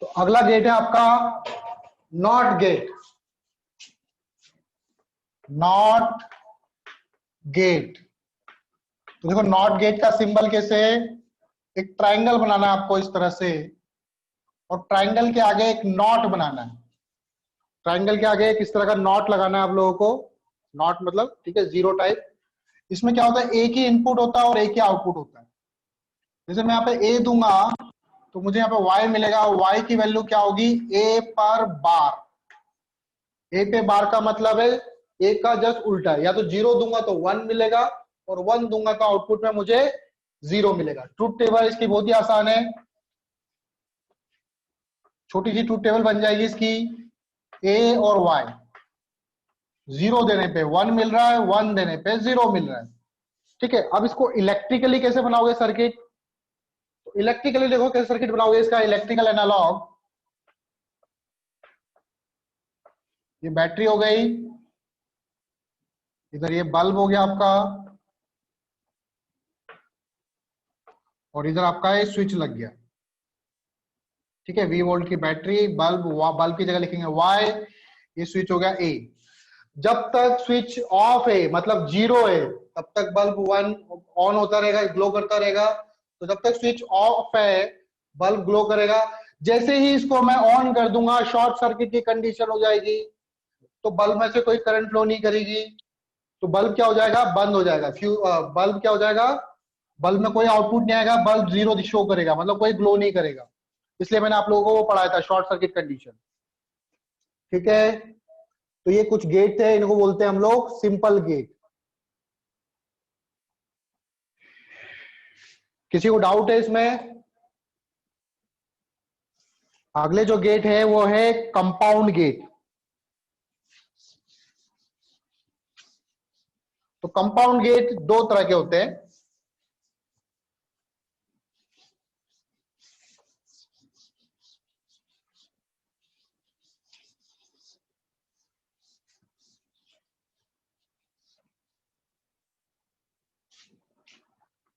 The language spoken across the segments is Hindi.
तो अगला गेट है आपका नॉट गेट। नॉट गेट, तो देखो नॉट गेट का सिंबल कैसे है, एक ट्रायंगल बनाना है आपको इस तरह से, और ट्रायंगल के आगे एक नॉट बनाना है। ट्रायंगल के आगे एक इस तरह का नॉट लगाना है आप लोगों को। नॉट मतलब ठीक है जीरो टाइप। इसमें क्या होता है, एक ही इनपुट होता है और एक ही आउटपुट होता है। जैसे मैं यहाँ पे ए दूंगा तो मुझे यहाँ पे y मिलेगा। y की वैल्यू क्या होगी, a पर बार। a पे बार का मतलब है a का जस्ट उल्टा है, या तो जीरो दूंगा तो 1 मिलेगा और 1 दूंगा तो आउटपुट में मुझे 0 मिलेगा। ट्रूथ टेबल इसकी बहुत ही आसान है, छोटी सी ट्रूथ टेबल बन जाएगी इसकी। a और y, 0 देने पे 1 मिल रहा है, 1 देने पे 0 मिल रहा है। ठीक है, अब इसको इलेक्ट्रिकली कैसे बनाओगे सर्किट, तो इलेक्ट्रिकली देखो कैसे सर्किट बनाओगे इसका इलेक्ट्रिकल एनालॉग। ये बैटरी हो गई, इधर ये बल्ब हो गया आपका, और इधर आपका ये स्विच लग गया। ठीक है, V वोल्ट की बैटरी, बल्ब, बल्ब की जगह लिखेंगे Y, ये स्विच हो गया A। जब तक स्विच ऑफ है मतलब जीरो है तब तक बल्ब 1 ऑन होता रहेगा, ग्लो करता रहेगा। तो जब तक स्विच ऑफ है बल्ब ग्लो करेगा। जैसे ही इसको मैं ऑन कर दूंगा शॉर्ट सर्किट की कंडीशन हो जाएगी, तो बल्ब में से कोई करंट फ्लो नहीं करेगी, तो बल्ब क्या हो जाएगा, बंद हो जाएगा। बल्ब क्या हो जाएगा, बल्ब में कोई आउटपुट नहीं आएगा, बल्ब जीरो शो करेगा, मतलब कोई ग्लो नहीं करेगा। इसलिए मैंने आप लोगों को वो पढ़ाया था शॉर्ट सर्किट कंडीशन। ठीक है, तो ये कुछ गेट है, इनको बोलते हैं हम लोग सिंपल गेट। किसी को डाउट है इसमें? अगले जो गेट है वो है कंपाउंड गेट। तो कंपाउंड गेट दो तरह के होते हैं।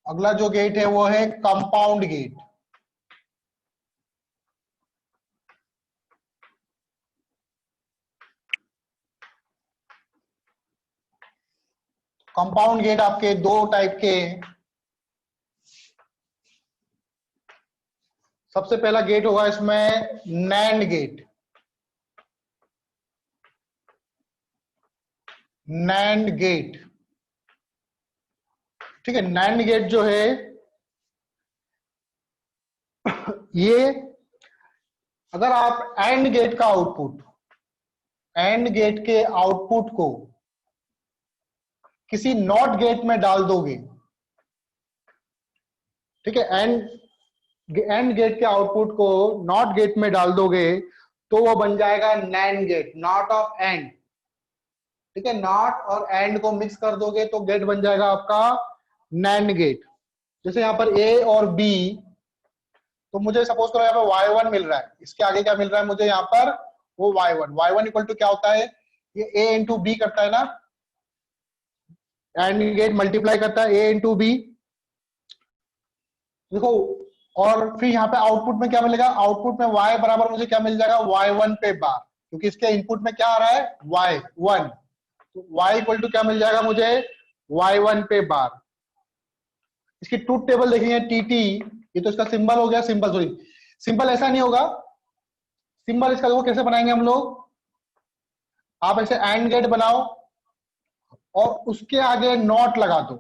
अगला जो गेट है वो है कंपाउंड गेट। कंपाउंड गेट आपके दो टाइप के हैं। सबसे पहला गेट होगा इसमें नैंड गेट। नैंड गेट, ठीक है। नैंड गेट जो है ये, अगर आप एंड गेट का आउटपुट, एंड गेट के आउटपुट को किसी नॉट गेट में डाल दोगे, ठीक है, एंड गेट के आउटपुट को नॉट गेट में डाल दोगे तो वो बन जाएगा NAND gate, not of and. ठीक है, नॉट और एंड को मिक्स कर दोगे तो गेट बन जाएगा आपका नैंड गेट। जैसे यहां पर ए और बी, तो मुझे सपोज करो यहाँ पर y1 मिल रहा है, इसके आगे क्या मिल रहा है मुझे यहाँ पर, वो y1 इक्वल टू क्या होता है, ये a इंटू बी करता है ना, एंड गेट मल्टीप्लाई करता है a इंटू बी। देखो, और फिर यहाँ पे आउटपुट में क्या मिलेगा, आउटपुट में y बराबर मुझे क्या मिल जाएगा, y1 पे बार, क्योंकि इसके इनपुट में क्या आ रहा है, y1, तो y इक्वल टू क्या मिल जाएगा मुझे, y1 पे बार। इसकी ट्रूथ टेबल देखेंगे टीटी, ये तो इसका सिंबल हो गया, सिंबल सॉरी, सिंबल ऐसा नहीं होगा। सिंबल इसका देखो कैसे बनाएंगे हम लोग, आप ऐसे एंड गेट बनाओ और उसके आगे नॉट लगा दो,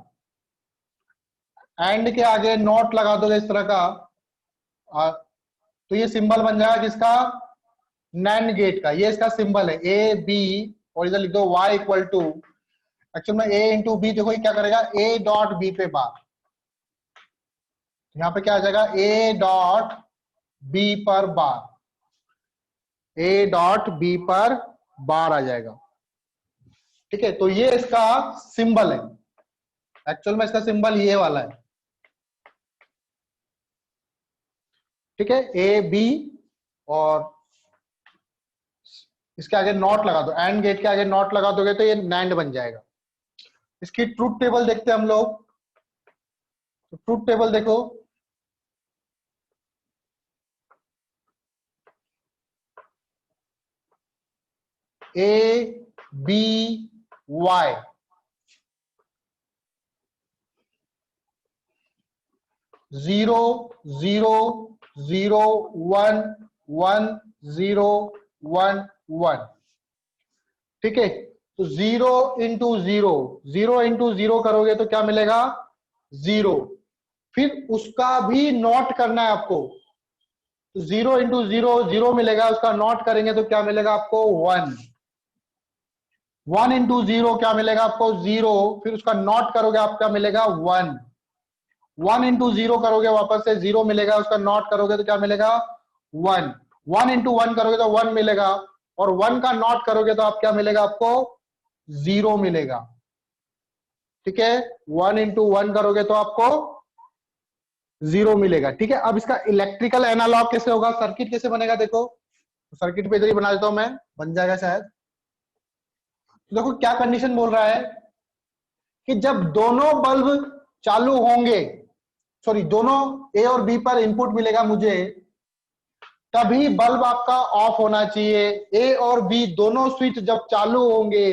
एंड के आगे नॉट लगा दोगे इस तरह का, तो ये सिंबल बन जाएगा किसका, नैंड गेट का। ये इसका सिंबल है ए बी, और इधर लिख दो y इक्वल टू, एक्चुअल में a इंटू बी, देखो ये क्या करेगा, a डॉट बी पे बार, यहाँ पे क्या आ जाएगा, a डॉट बी पर बार, a डॉट बी पर बार आ जाएगा। ठीक है, तो ये इसका सिंबल है, एक्चुअल में इसका सिंबल ये वाला है। ठीक है, ए बी और इसके आगे नॉट लगा दो, एंड गेट के आगे नॉट लगा दोगे तो ये नैंड बन जाएगा। इसकी ट्रूथ टेबल देखते हैं हम लोग, तो ट्रूथ टेबल देखो, A B Y, zero zero zero one one zero one one. ठीक है, तो zero into zero, zero into zero करोगे तो क्या मिलेगा? जीरो। फिर उसका भी नॉट करना है आपको, तो जीरो इंटू जीरो जीरो मिलेगा, उसका नॉट करेंगे तो क्या मिलेगा आपको? वन। वन इंटू जीरो क्या मिलेगा आपको? जीरो, फिर उसका नॉट करोगे आप क्या मिलेगा? वन। वन इंटू जीरो करोगे वापस से जीरो मिलेगा, उसका नॉट करोगे तो क्या मिलेगा? वन। वन इंटू वन करोगे तो वन मिलेगा, और वन का नॉट करोगे तो आप क्या मिलेगा आपको? जीरो मिलेगा। ठीक है, वन इंटू वन करोगे तो आपको जीरो मिलेगा। ठीक है, अब इसका इलेक्ट्रिकल एनालॉग कैसे होगा, सर्किट कैसे बनेगा? देखो, सर्किट पे इधर ही बना देता हूं मैं, बन जाएगा शायद। तो देखो क्या कंडीशन बोल रहा है कि जब दोनों बल्ब चालू होंगे, सॉरी दोनों ए और बी पर इनपुट मिलेगा मुझे, तभी बल्ब आपका ऑफ होना चाहिए। ए और बी दोनों स्विच जब चालू होंगे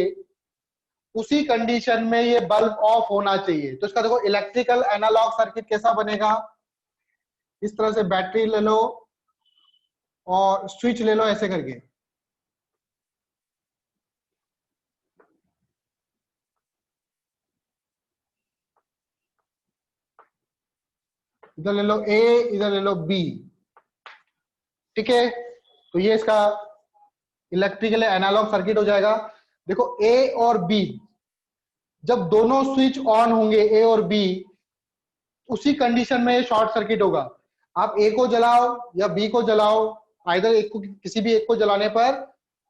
उसी कंडीशन में ये बल्ब ऑफ होना चाहिए। तो इसका देखो इलेक्ट्रिकल एनालॉग सर्किट कैसा बनेगा, इस तरह से बैटरी ले लो और स्विच ले लो ऐसे करके, इधर ले लो ए, इधर ले लो बी। ठीक है, तो ये इसका इलेक्ट्रिकल एनालॉग सर्किट हो जाएगा। देखो ए और बी जब दोनों स्विच ऑन होंगे, ए और बी, उसी कंडीशन में ये शॉर्ट सर्किट होगा। आप ए को जलाओ या बी को जलाओ, आइदर एक को, किसी भी एक को जलाने पर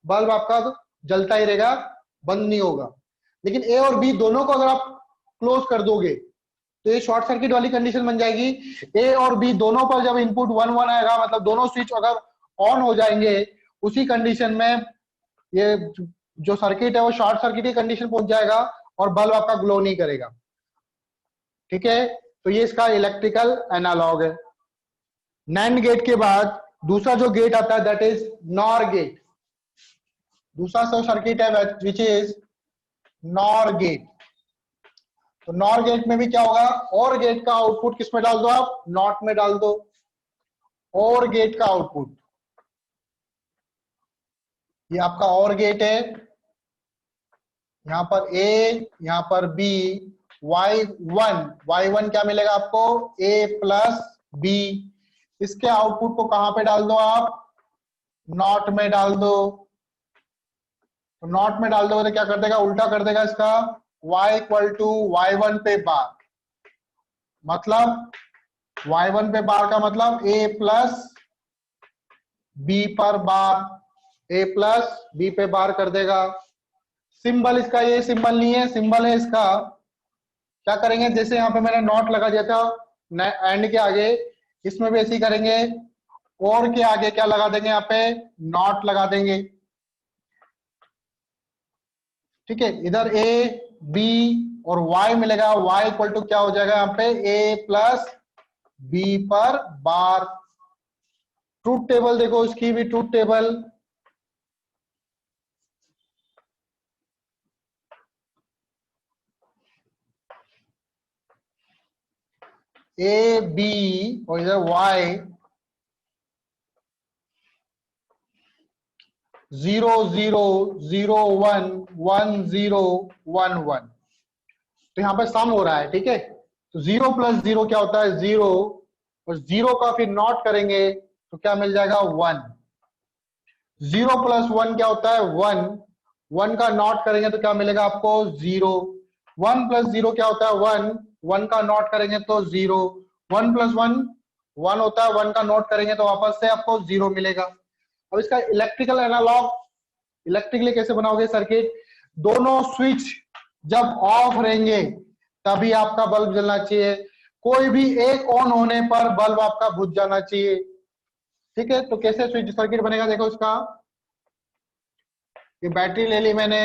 बल्ब आपका जलता ही रहेगा, बंद नहीं होगा। लेकिन ए और बी दोनों को अगर आप क्लोज कर दोगे तो ये शॉर्ट सर्किट वाली कंडीशन बन जाएगी। ए और बी दोनों पर जब इनपुट वन वन आएगा, मतलब दोनों स्विच अगर ऑन हो जाएंगे, उसी कंडीशन में ये जो सर्किट है वो शॉर्ट सर्किट की कंडीशन पहुंच जाएगा और बल्ब आपका ग्लो नहीं करेगा। ठीक है, तो ये इसका इलेक्ट्रिकल एनालॉग है। नैंड गेट के बाद दूसरा जो गेट आता है दैट इज नॉर गेट। दूसरा सब सर्किट है विच इज नॉर गेट। तो नॉर गेट में भी क्या होगा, और गेट का आउटपुट किस में डाल दो आप? नॉट में डाल दो। और गेट का आउटपुट, ये आपका और गेट है, यहां पर ए, यहां पर बी, y1 क्या मिलेगा आपको? a plus B. इसके आउटपुट को कहां पे डाल दो आप? नॉट में डाल दो। तो नॉट में डाल दोगे तो क्या कर देगा? उल्टा कर देगा इसका, y इक्वल टू y1 पे बार। मतलब y1 पे बार का मतलब a प्लस बी पर बार, a प्लस बी पे बार कर देगा। सिंबल इसका ये सिंबल नहीं है, सिंबल है इसका, क्या करेंगे जैसे यहाँ पे मैंने नॉट लगा दिया था एंड के आगे, इसमें भी ऐसे ही करेंगे, और के आगे क्या लगा देंगे? यहाँ पे नॉट लगा देंगे। ठीक है, इधर ए बी और y मिलेगा, y इक्वल टू क्या हो जाएगा यहाँ पे? a प्लस बी पर बार। ट्रूथ टेबल देखो, इसकी भी ट्रूथ टेबल, ए बी और इधर y, 0 0 0 1 1 0 1 1। तो यहाँ पे सम हो रहा है। ठीक है, तो 0 + 0 क्या होता है? 0, और 0 का फिर नॉट करेंगे तो क्या मिल जाएगा? 1। 0 + 1 क्या होता है? 1। 1 का नॉट करेंगे तो क्या मिलेगा आपको? 0। 1 + 0 क्या होता है? 1। 1 का नॉट करेंगे तो 0। 1 + 1 1 होता है, 1 का नोट करेंगे तो वापस से आपको 0 मिलेगा। अब इसका इलेक्ट्रिकल एनालॉग, इलेक्ट्रिकली कैसे बनाओगे सर्किट? दोनों स्विच जब ऑफ रहेंगे तभी आपका बल्ब जलना चाहिए, कोई भी एक ऑन होने पर बल्ब आपका बुझ जाना चाहिए। ठीक है, तो कैसे स्विच सर्किट बनेगा? देखो इसका, ये बैटरी ले ली मैंने,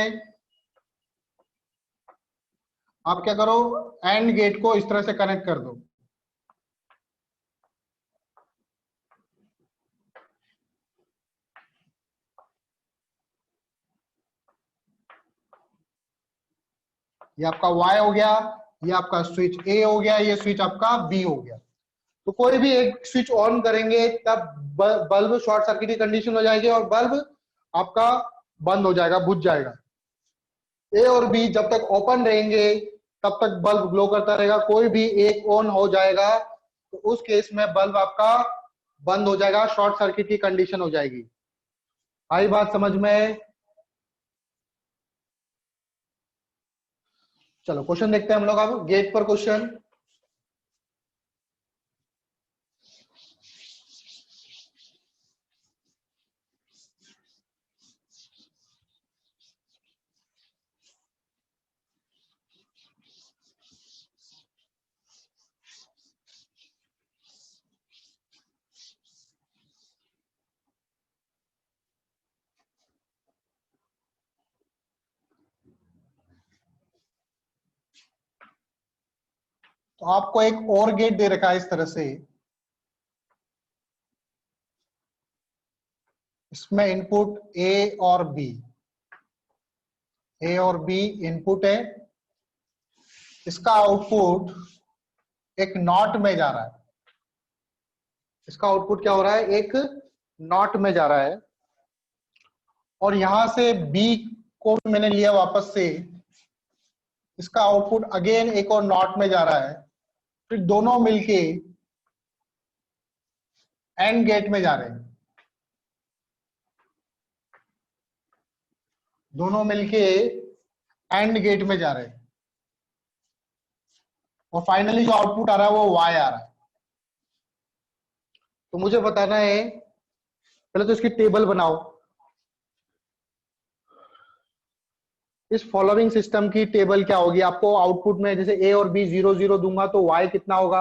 आप क्या करो, एंड गेट को इस तरह से कनेक्ट कर दो। ये आपका Y हो गया, ये आपका स्विच A हो गया, ये स्विच आपका B हो गया। तो कोई भी एक स्विच ऑन करेंगे तब बल्ब शॉर्ट सर्किट की कंडीशन हो जाएगी और बल्ब आपका बंद हो जाएगा, बुझ जाएगा। ए और बी जब तक ओपन रहेंगे तब तक बल्ब ग्लो करता रहेगा। कोई भी एक ऑन हो जाएगा तो उस केस में बल्ब आपका बंद हो जाएगा, शॉर्ट सर्किट की कंडीशन हो जाएगी। आई बात समझ में? चलो क्वेश्चन देखते हैं हम लोग अब। गेट पर क्वेश्चन, तो आपको एक और गेट दे रखा है इस तरह से, इसमें इनपुट ए और बी, ए और बी इनपुट है, इसका आउटपुट एक नॉट में जा रहा है। इसका आउटपुट क्या हो रहा है? एक नॉट में जा रहा है। और यहां से बी को मैंने लिया वापस से, इसका आउटपुट अगेन एक और नॉट में जा रहा है। फिर दोनों मिलके एंड गेट में जा रहे हैं, दोनों मिलके एंड गेट में जा रहे हैं। और फाइनली जो आउटपुट आ रहा है वो Y आ रहा है। तो मुझे बताना है, पहले तो इसकी टेबल बनाओ। इस फॉलोइंग सिस्टम की टेबल क्या होगी? आपको आउटपुट में जैसे A और B 0 0 दूंगा तो Y कितना होगा,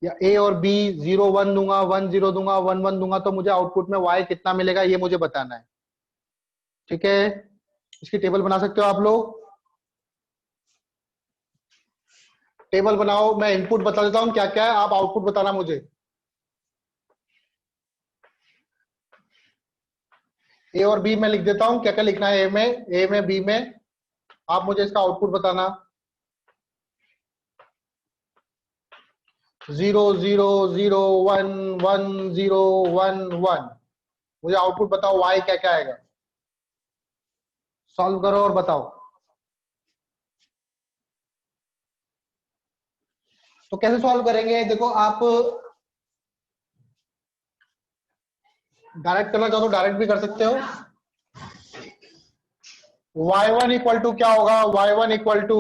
या A और B 0 1 दूंगा, 1 0 दूंगा, 1 1 दूंगा, तो मुझे आउटपुट में Y कितना मिलेगा ये मुझे बताना है। ठीक है, इसकी टेबल बना सकते हो आप लोग। टेबल बनाओ, मैं इनपुट बता देता हूं क्या क्या है, आप आउटपुट बताना मुझे। ए और बी में लिख देता हूं क्या क्या लिखना है। ए में बी में, आप मुझे इसका आउटपुट बताना। 0 0 0 1 1 0 1 1, मुझे आउटपुट बताओ Y क्या क्या आएगा। सॉल्व करो और बताओ। तो कैसे सॉल्व करेंगे? देखो, आप डायरेक्ट करना चाहो तो डायरेक्ट भी कर सकते हो। y1 इक्वल टू क्या होगा? y1 equal to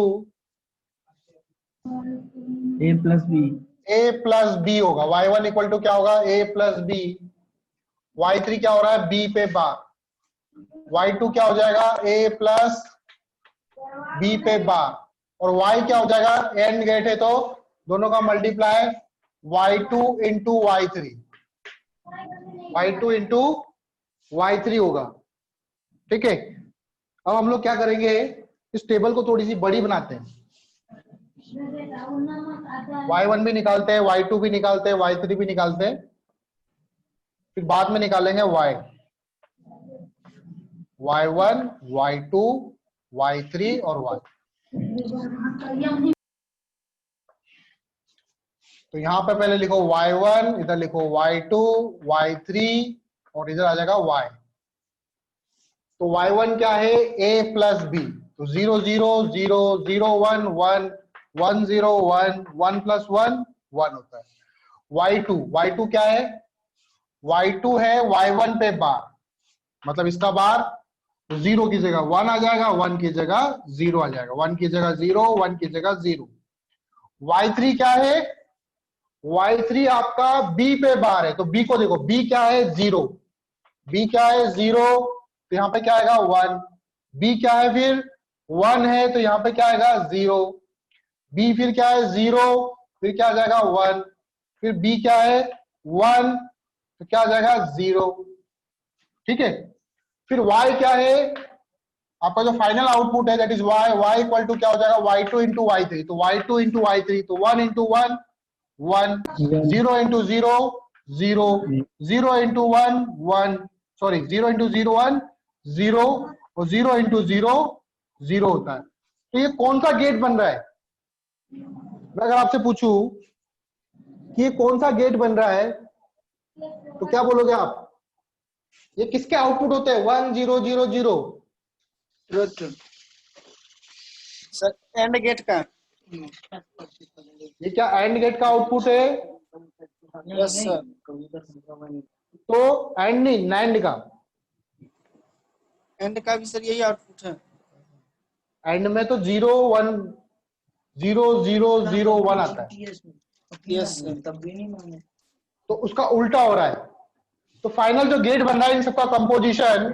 a plus B, a plus B होगा। y1 इक्वल टू क्या होगा? a plus B. y3 क्या हो रहा है? b पे बार। y2 क्या हो जाएगा? a प्लस b पे बार। और y क्या हो जाएगा? एंड गेट है तो दोनों का multiply y2 into y3, y2 into y3 होगा। ठीक है, अब हम लोग क्या करेंगे, इस टेबल को थोड़ी सी बड़ी बनाते हैं। y1 भी निकालते हैं, y2 भी निकालते हैं, y3 भी निकालते हैं, फिर बाद में निकालेंगे y1 y2 y3 और y। तो यहां पे पहले लिखो y1, इधर लिखो y2 y3 और इधर आ जाएगा y। तो y1 क्या है? a plus B. तो 0 0 0 0 1 1 1 0 1 1 प्लस 1 1 होता है। y2 क्या है? y2 है y1 पे बार, मतलब इसका बार 0 की जगह 1 आ जाएगा, 1 की जगह 0 आ जाएगा, 1 की जगह 0, 1 की जगह 0। y3 क्या है? y3 आपका b पे बार है, तो b को देखो, b क्या है? 0। b क्या है? 0, तो यहाँ पे क्या आएगा? 1। b क्या है फिर? 1 है, तो यहाँ पे क्या आएगा? 0। b फिर क्या है? 0, फिर क्या आ जाएगा? 1। फिर b क्या है? 1, तो क्या आ जाएगा? 0। ठीक है, फिर y क्या है? आपका जो फाइनल आउटपुट है that is y equal to क्या हो जाएगा? y2 into y3। तो y2 इंटू y3, तो 1 into 1 1, 0 into 0 0, 0 into 1 1, sorry 0 into 0 1 0, और 0 इंटू 0 0 होता है। तो ये कौन सा गेट बन रहा है? मैं अगर आपसे पूछूं कि ये कौन सा गेट बन रहा है तो क्या बोलोगे आप? ये किसके आउटपुट होते हैं? 1 0 0 0। सर एंड गेट का। ये क्या एंड गेट का आउटपुट है? Yes sir. तो एंड नहीं, नैंड का। एंड का भी सर यही आउटपुट है। एंड में तो 0 1 0 0 0 1 आता है। Yes sir. तब भी नहीं माने। तो उसका उल्टा हो रहा है। तो फाइनल जो गेट बन रहा है इन सबका कंपोजिशन,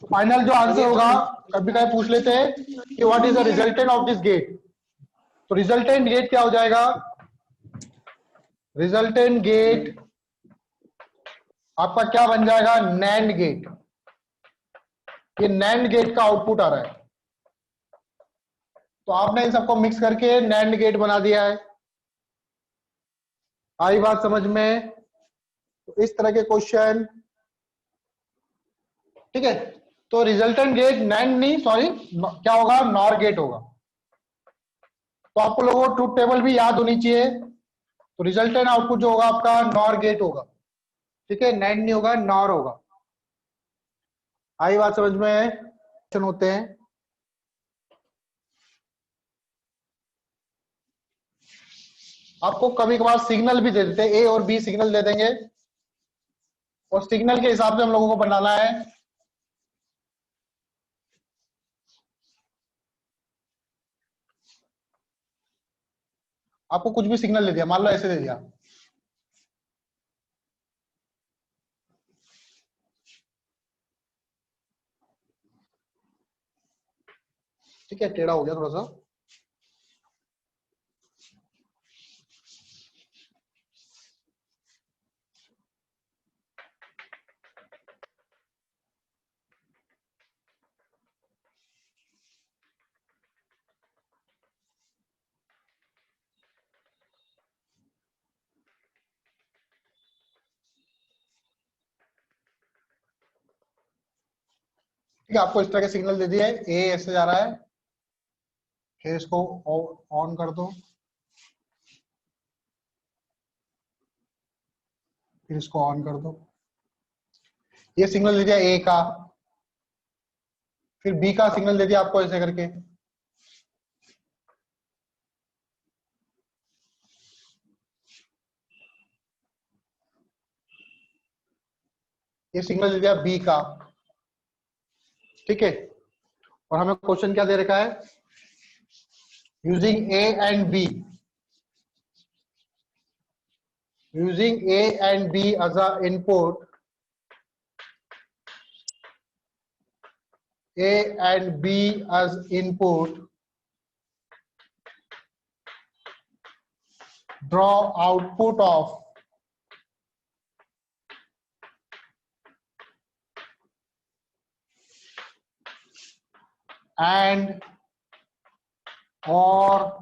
फाइनल जो आंसर होगा, कभी कभी पूछ लेते हैं कि what is the resultant of this gate. तो रिजल्टेंट गेट क्या हो जाएगा? रिजल्टेंट गेट आपका क्या बन जाएगा? NAND gate. ये नैंड गेट का आउटपुट आ रहा है। तो आपने इन सबको मिक्स करके नैंड गेट बना दिया है। आई बात समझ में? तो इस तरह के क्वेश्चन, ठीक है। तो रिजल्टेंट गेट नैंड नहीं, सॉरी, क्या होगा? नॉर गेट होगा। तो आपको लोगों को ट्रूथ टेबल भी याद होनी चाहिए। तो रिजल्टेंट आउटपुट जो होगा आपका नॉर गेट होगा, ठीक है, नैंड नहीं होगा, नॉर होगा। आई बात समझ में? क्वेश्चन होते हैं। आपको कभी कभार सिग्नल भी दे देते हैं, ए और बी सिग्नल दे देंगे और सिग्नल के हिसाब से हम लोगों को बनाना है। आपको कुछ भी सिग्नल दे दिया, मान लो ऐसे दे दिया, ठीक है, टेढ़ा हो गया थोड़ा सा। ठीक है, आपको इस तरह के सिग्नल दे दिए, ए ऐसे जा रहा है, फिर इसको ऑन कर दो, फिर इसको ऑन कर दो। ये सिग्नल दे दिया ए का, फिर बी का सिग्नल दे दिया आपको ऐसे करके। ये सिग्नल दे दिया बी का, ठीक है। और हमें क्वेश्चन क्या दे रखा है? Using A and B, using A and B as a input, A and B as input, draw output of and or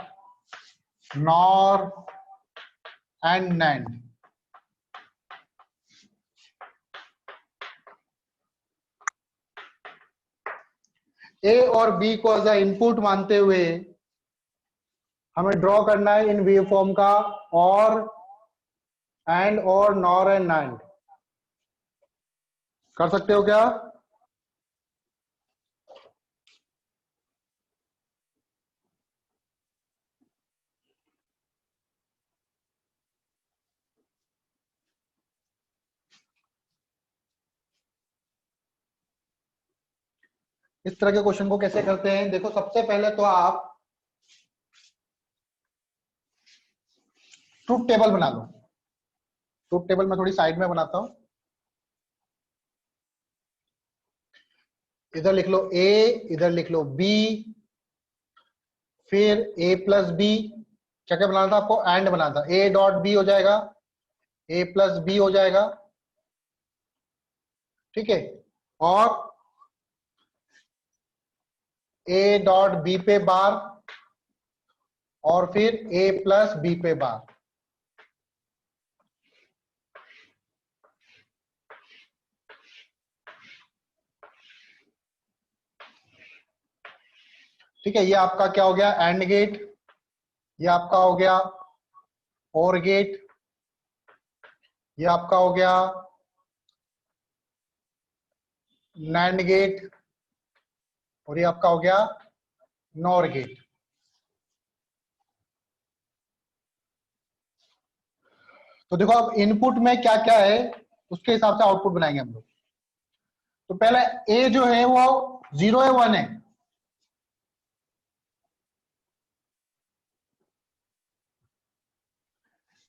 nor and NAND। ए और बी को एज अ इनपुट मानते हुए हमें ड्रॉ करना है इन वेव फॉर्म का और एंड और नॉर एंड नैंड। कर सकते हो क्या? इस तरह के क्वेश्चन को कैसे करते हैं? देखो, सबसे पहले तो आप ट्रूथ टेबल बना लो। ट्रूथ टेबल मैं थोड़ी साइड में बनाता हूं। इधर लिख लो ए, इधर लिख लो बी, फिर ए प्लस बी। क्या क्या बनाना था आपको? एंड बनाना था। ए डॉट बी हो जाएगा, ए प्लस बी हो जाएगा, ठीक है। और ए डॉट बी पे बार और फिर ए प्लस बी पे बार। ठीक है, ये आपका क्या हो गया, एंड गेट, ये आपका हो गया और गेट, ये आपका हो गया नैंड गेट, और ये आपका हो गया नॉर गेट। तो देखो अब इनपुट में क्या क्या है उसके हिसाब से आउटपुट बनाएंगे हम लोग। तो पहले ए जो है वो 0 है 1 है,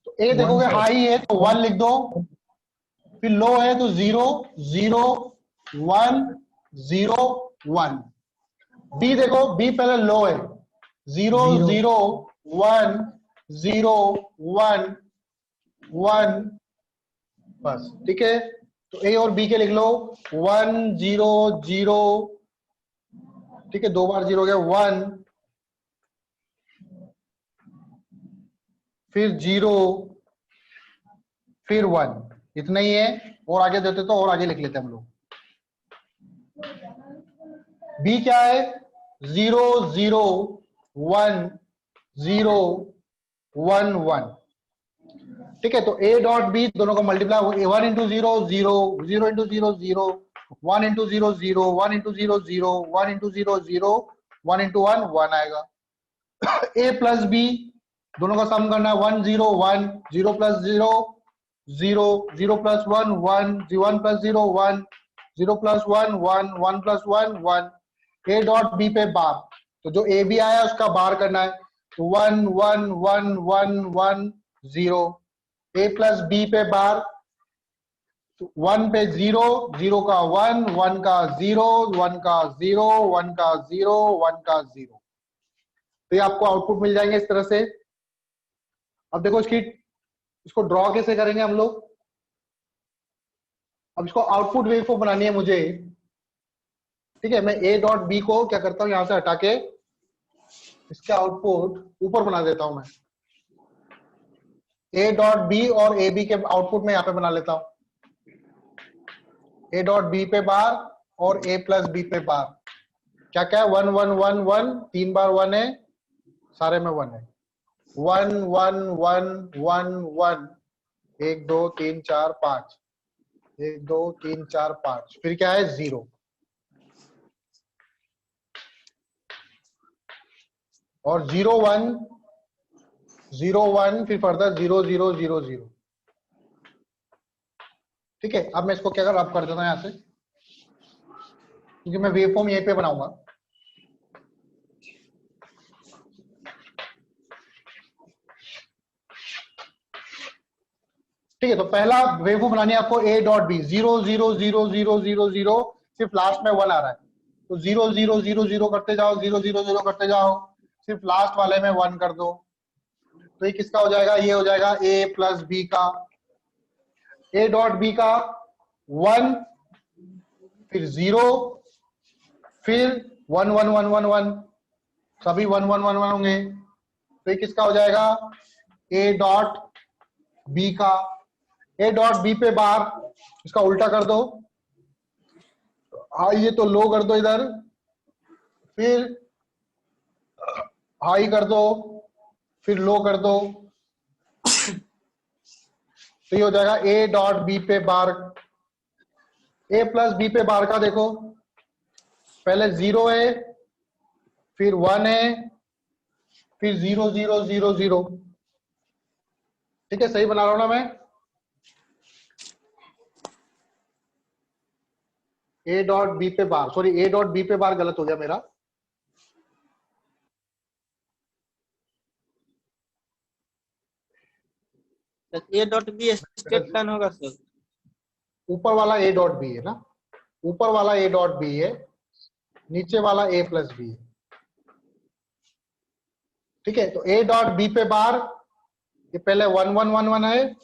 तो ए देखोगे हाई है तो 1 लिख दो, फिर लो है तो 0 0 1 0 1। बी देखो, बी पहले लो है, 0 0 1 0 1 1 बस, ठीक है। तो ए और बी के लिख लो 1 0 0, ठीक है, 2 बार 0 हो गया 1, फिर 0, फिर 1, इतना ही है। और आगे देते तो और आगे लिख लेते हम लोग। बी क्या है, 0 0 1 0 1 1, ठीक है। तो ए डॉट बी दोनों को multiply, 1 into 0 0 0 into 0 0 1 into 0 0 1 into 0 0 1 into 0 0 1 into 1 1 आएगा। ए प्लस बी दोनों का सम करना है, 1 0 1 0 plus 0 0 0 plus 1 1 1 plus 0 1 0 plus 1 1 1 plus 1 1। A dot B पे बार, तो जो ए बी आया उसका बार करना है, तो 1 1 1 1 1 0। ए प्लस बी पे बार, 1 पे 0 0 का 1 1 का 0 1 का 0 1 का 0 1 का 0। तो ये आपको आउटपुट मिल जाएंगे इस तरह से। अब देखो इसको ड्रॉ कैसे करेंगे हम लोग। अब इसको आउटपुट वेवफॉर्म बनानी है मुझे, ठीक है। मैं ए डॉट बी को क्या करता हूं, यहां से हटा के इसका आउटपुट ऊपर बना देता हूं मैं। ए डॉट बी और ए बी के आउटपुट में यहां पे बना लेता हूं, ए डॉट बी पे बार और ए प्लस बी पे बार। क्या क्या है, 1 1 1 1, 3 बार 1 है, सारे में 1 है। 1 1 1 1 1, 1 2 3 4 5, 1 2 3 4 5, फिर क्या है 0, और 0 1 0 1, फिर फर्दर 0 0 0 0, ठीक है। अब मैं इसको क्या रब कर देता हूं यहां से, क्योंकि मैं वेवफॉर्म यहीं पे बनाऊंगा। ठीक है, तो पहला वेवफॉर्म बनानी है आपको, ए डॉट बी 0 0 0 0 0 0, सिर्फ लास्ट में 1 आ रहा है, तो 0 0 0 0 करते जाओ, 0 0 0 करते जाओ, सिर्फ लास्ट वाले में 1 कर दो। तो ये किसका हो जाएगा, ये हो जाएगा ए प्लस बी का, ए डॉट बी का 1, फिर 0, फिर 1 1 1 1 1, सभी 1 1 1 1 होंगे। तो ये किसका हो जाएगा, ए डॉट बी का। ए डॉट बी पे बार, इसका उल्टा कर दो, हाई ये तो लो कर दो इधर, फिर हाई कर दो, फिर लो कर दो। तो ये हो जाएगा ए डॉट बी पे बार। ए प्लस बी पे बार का देखो, पहले 0 है, फिर 1 है, फिर 0 0 0 0, ठीक है। सही बना रहा हूं ना मैं, ए डॉट बी पे bar, sorry A dot B पे बार गलत हो गया मेरा, A dot B straight line होगा सर। ऊपर वाला ए डॉट बी है ना, ऊपर वाला ए डॉट बी है, नीचे वाला ए प्लस बी है, ठीक है। तो ए डॉट बी पे बार, ये पहले 1 1 1 1 है,